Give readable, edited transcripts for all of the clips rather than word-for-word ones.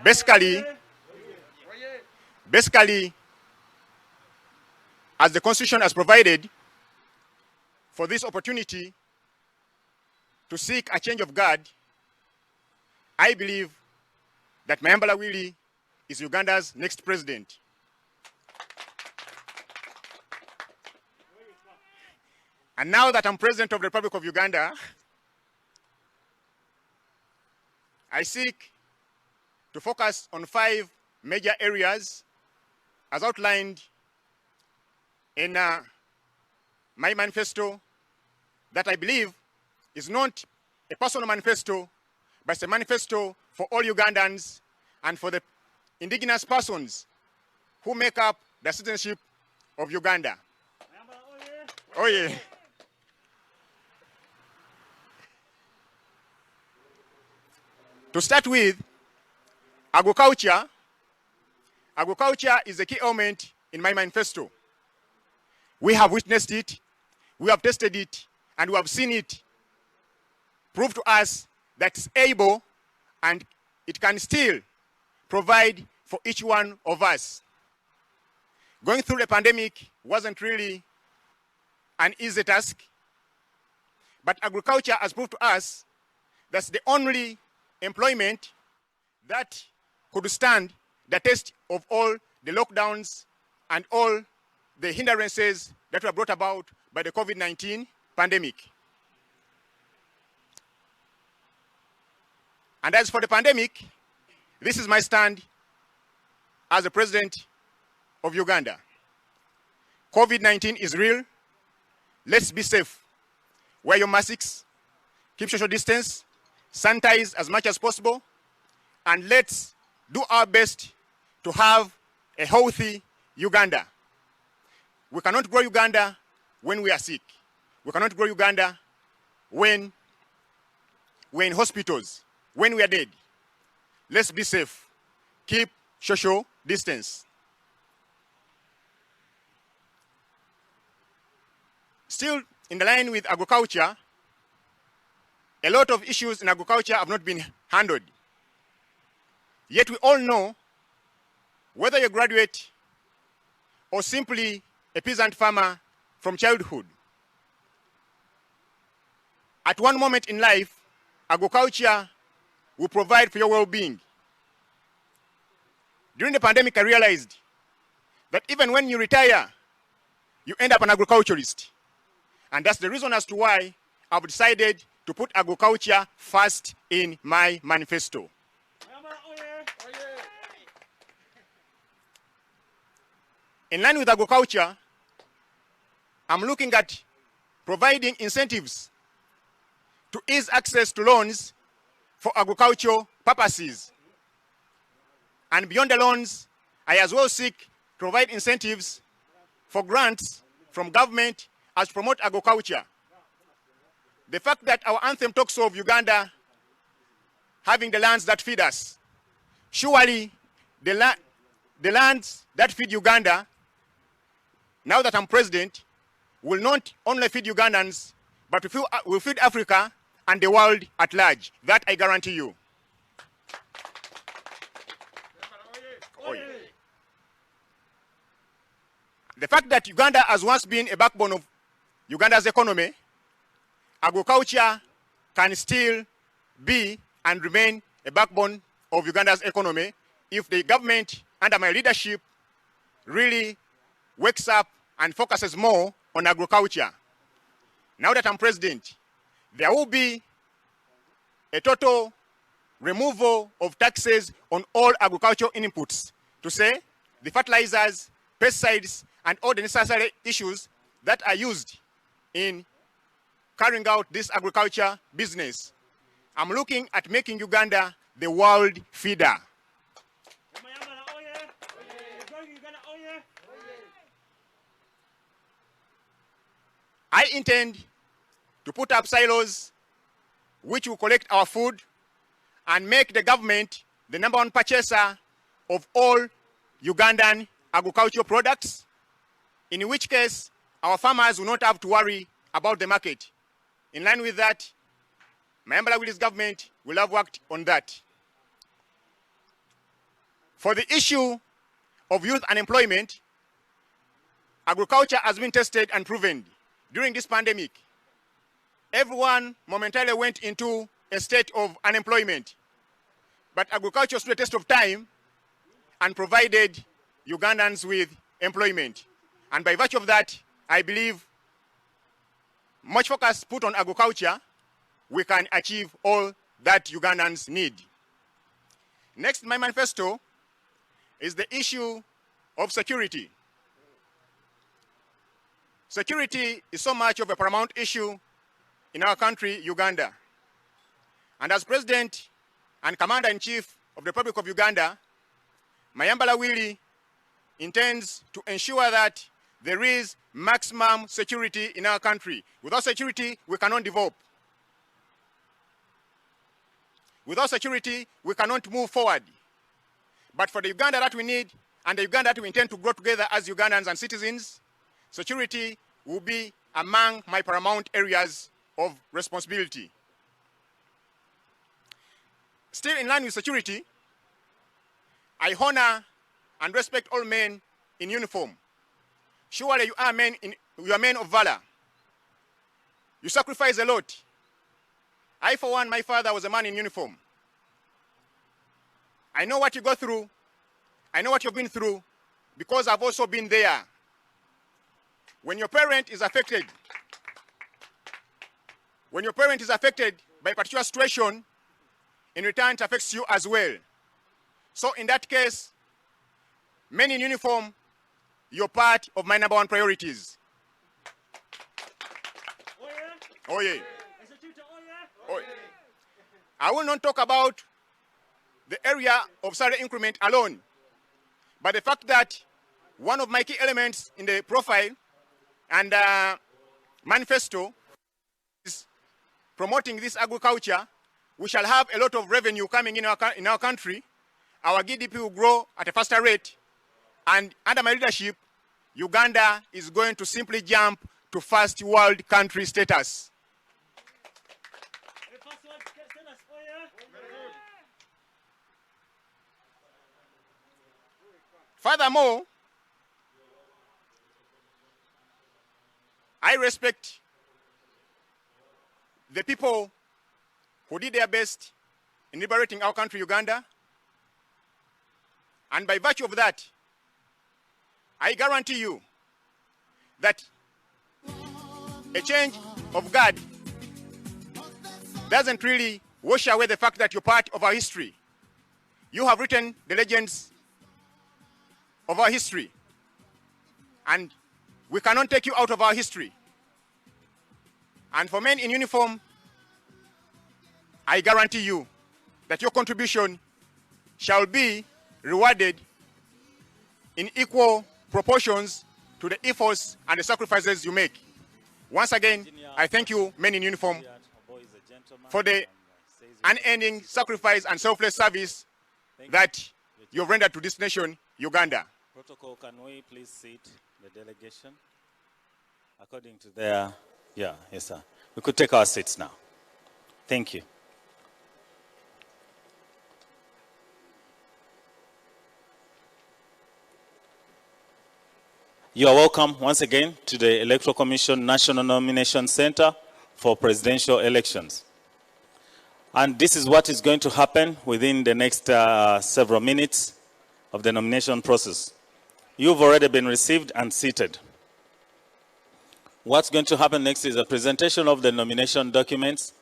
Basically, as the Constitution has provided for this opportunity to seek a change of guard, I believe that Mayambala Willy is Uganda's next president. And now that I'm president of the Republic of Uganda, I seek to focus on 5 major areas as outlined in my manifesto that I believe is not a personal manifesto, but it's a manifesto for all Ugandans and for the indigenous persons who make up the citizenship of Uganda. Oh yeah. To start with, agriculture. Agriculture is a key element in my manifesto. We have witnessed it, we have tested it, and we have seen it prove to us that it's able and it can still provide for each one of us. Going through the pandemic wasn't really an easy task, but agriculture has proved to us that's the only employment that could stand the test of all the lockdowns and all the hindrances that were brought about by the COVID-19 pandemic. And as for the pandemic, this is my stand as the president of Uganda. COVID-19 is real. Let's be safe. Wear your masks, keep social distance, sanitize as much as possible, and let's do our best to have a healthy Uganda. We cannot grow Uganda when we are sick. We cannot grow Uganda when we're in hospitals, when we are dead. Let's be safe. Keep social distance. Still, in the line with agriculture, a lot of issues in agriculture have not been handled. Yet we all know, whether you're a graduate or simply a peasant farmer from childhood, at one moment in life, agriculture will provide for your well-being. During the pandemic, I realized that even when you retire, you end up an agriculturist. And that's the reason as to why I've decided to put agriculture first in my manifesto. In line with agriculture, I'm looking at providing incentives to ease access to loans for agricultural purposes. And beyond the loans, I as well seek to provide incentives for grants from government as to promote agriculture. The fact that our anthem talks of Uganda having the lands that feed us, surely the lands that feed Uganda, now that I'm president, will not only feed Ugandans, but will feed Africa and the world at large. That I guarantee you. Oh, yeah. The fact that Uganda has once been a backbone of Uganda's economy, agriculture can still be and remain a backbone of Uganda's economy if the government, under my leadership, really wakes up and focuses more on agriculture. Now that I'm president, there will be a total removal of taxes on all agricultural inputs, to say the fertilizers, pesticides, and all the necessary issues that are used in carrying out this agriculture business. I'm looking at making Uganda the world feeder. I intend to put up silos which will collect our food and make the government the #1 purchaser of all Ugandan agricultural products, in which case our farmers will not have to worry about the market. In line with that, Mayambala Willy's government will have worked on that. For the issue of youth unemployment, agriculture has been tested and proven. During this pandemic, everyone momentarily went into a state of unemployment. But agriculture stood a test of time and provided Ugandans with employment. And by virtue of that, I believe much focus put on agriculture, we can achieve all that Ugandans need. Next in my manifesto is the issue of security. Security is so much of a paramount issue in our country, Uganda. And as President and Commander-in-Chief of the Republic of Uganda, Mayambala Willy intends to ensure that there is maximum security in our country. Without security, we cannot develop. Without security, we cannot move forward. But for the Uganda that we need, and the Uganda that we intend to grow together as Ugandans and citizens, security will be among my paramount areas of responsibility. Still in line with security, I honor and respect all men in uniform. Surely you are men of valor. You sacrifice a lot. I, for one, my father was a man in uniform. I know what you go through. I know what you've been through because I've also been there. When your parent is affected by a particular situation, in return it affects you as well. So in that case, men in uniform, you're part of my #1 priorities. Oh yeah. Oh, yeah. I will not talk about the area of salary increment alone, but the fact that one of my key elements in the profile and manifesto is promoting this agriculture. We shall have a lot of revenue coming in our country. Our GDP will grow at a faster rate. And under my leadership, Uganda is going to simply jump to first world country status. Furthermore, I respect the people who did their best in liberating our country, Uganda. And by virtue of that, I guarantee you that a change of guard doesn't really wash away the fact that you're part of our history. You have written the legends of our history, and we cannot take you out of our history. And for men in uniform, I guarantee you that your contribution shall be rewarded in equal proportions to the efforts and the sacrifices you make. Once again, I thank you, men in uniform, for the unending sacrifice and selfless service that you've rendered to this nation, Uganda. Protocol, can we please seat the delegation according to their, yes sir. We could take our seats now. Thank you. You are welcome once again to the Electoral Commission National Nomination Center for Presidential Elections. And this is what is going to happen within the next several minutes of the nomination process. You've already been received and seated. What's going to happen next is a presentation of the nomination documents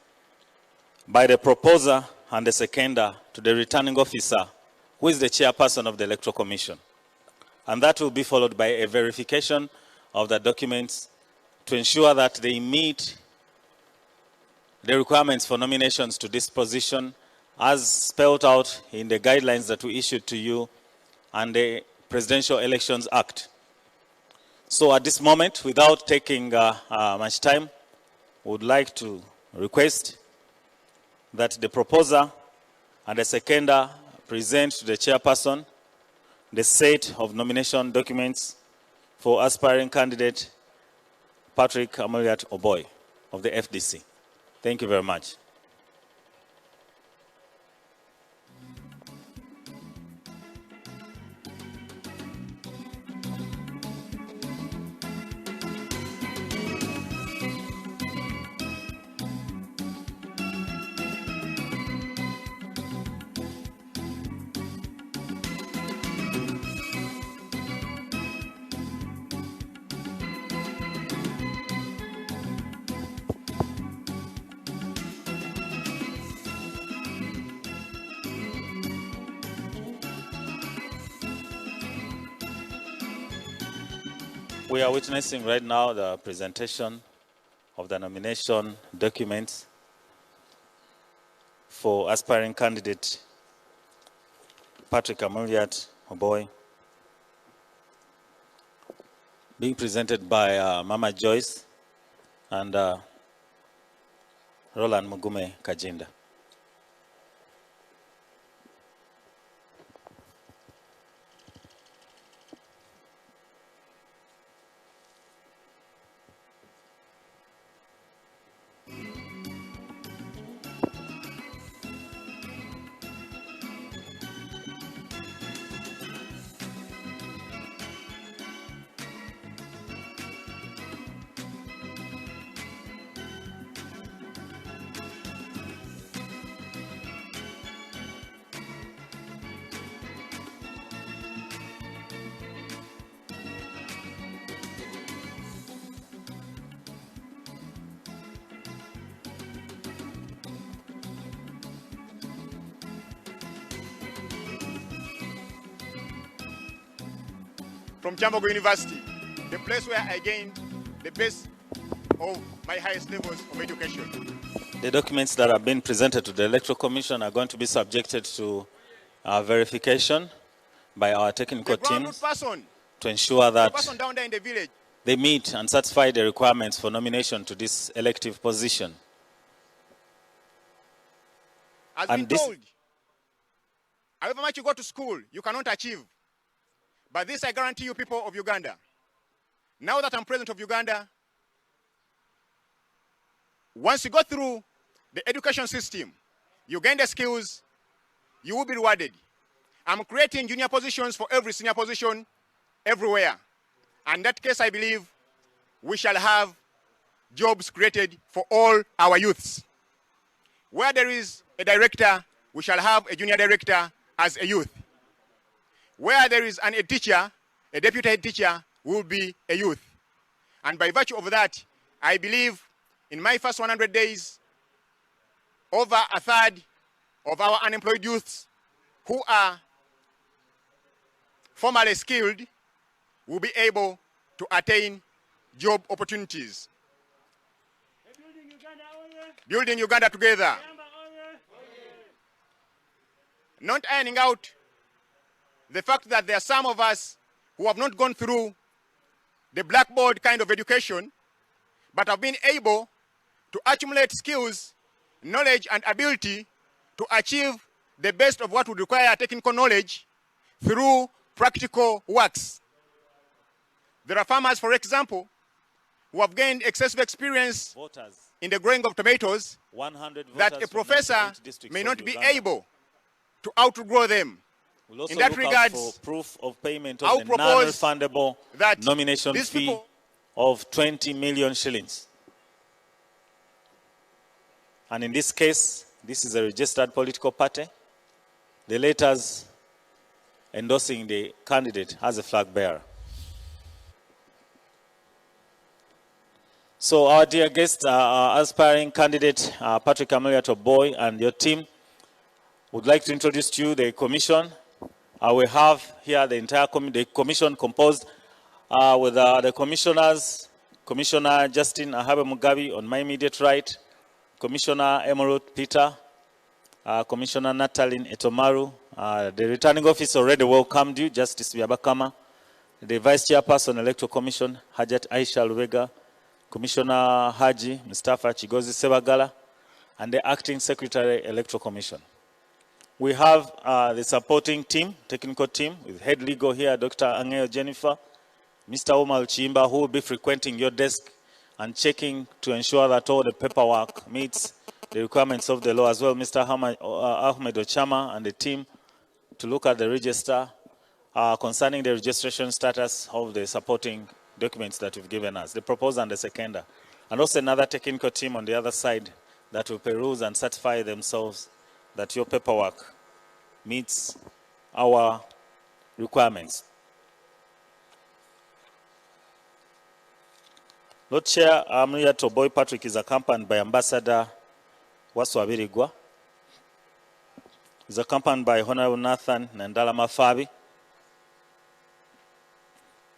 by the proposer and the seconder to the returning officer, who is the chairperson of the Electoral Commission. And that will be followed by a verification of the documents to ensure that they meet the requirements for nominations to this position as spelled out in the guidelines that we issued to you and the Presidential Elections Act. So at this moment, without taking much time, we would like to request that the proposer and the seconder present to the chairperson the set of nomination documents for aspiring candidate Patrick Amoliat Oboy of the FDC. Thank you very much. We are witnessing right now the presentation of the nomination documents for aspiring candidate Patrick Amuriat Oboy, being presented by Mama Joyce and Roland Mugume Kajinda. From Chambogo University, the place where I gained the best of my highest levels of education. The documents that have been presented to the Electoral Commission are going to be subjected to verification by our technical teams to ensure that down there in the village, they meet and satisfy the requirements for nomination to this elective position. As been told, however much you go to school, you cannot achieve. But this I guarantee you, people of Uganda. Now that I'm president of Uganda, once you go through the education system, you gain the skills, you will be rewarded. I'm creating junior positions for every senior position everywhere. And in that case, I believe we shall have jobs created for all our youths. Where there is a director, we shall have a junior director as a youth. Where there is a teacher, a deputy head teacher will be a youth. And by virtue of that, I believe in my first 100 days, over a third of our unemployed youths who are formally skilled will be able to attain job opportunities. Building Uganda together. Not ironing out the fact that there are some of us who have not gone through the blackboard kind of education, but have been able to accumulate skills, knowledge, and ability to achieve the best of what would require technical knowledge through practical works. There are farmers, for example, who have gained excessive experience in the growing of tomatoes that a professor may not be able to outgrow them. We'll also in that look regard, for proof of payment of the non-refundable nomination fee of 20 million shillings. And in this case, this is a registered political party. The letters endorsing the candidate as a flag bearer. So our dear guest, aspiring candidate Patrick Amuriat Oboy and your team would like to introduce to you the commission. We have here the entire commission composed with the commissioners, Commissioner Justin Ahabe Mugabi on my immediate right, Commissioner Emerald Peter, Commissioner Natalie Etomaru, the returning officer already welcomed you, Justice Byabakama, the Vice Chairperson Electoral Commission, Hajat Aisha Lubega, Commissioner Haji Mustafa Chigozi Sebagala, and the Acting Secretary Electoral Commission. We have the supporting team, technical team, with head legal here, Dr. Angeo Jennifer, Mr. Omar Chimba, who will be frequenting your desk and checking to ensure that all the paperwork meets the requirements of the law, as well Mr. Ahmed Ochama and the team to look at the register concerning the registration status of the supporting documents that you've given us, the proposer and the seconder. And also another technical team on the other side that will peruse and certify themselves that your paperwork meets our requirements. Lord Chair, Amuriat Oboy Patrick is accompanied by Ambassador Waswabirigwa. He's accompanied by Honorable Nathan Nandala Mafabi.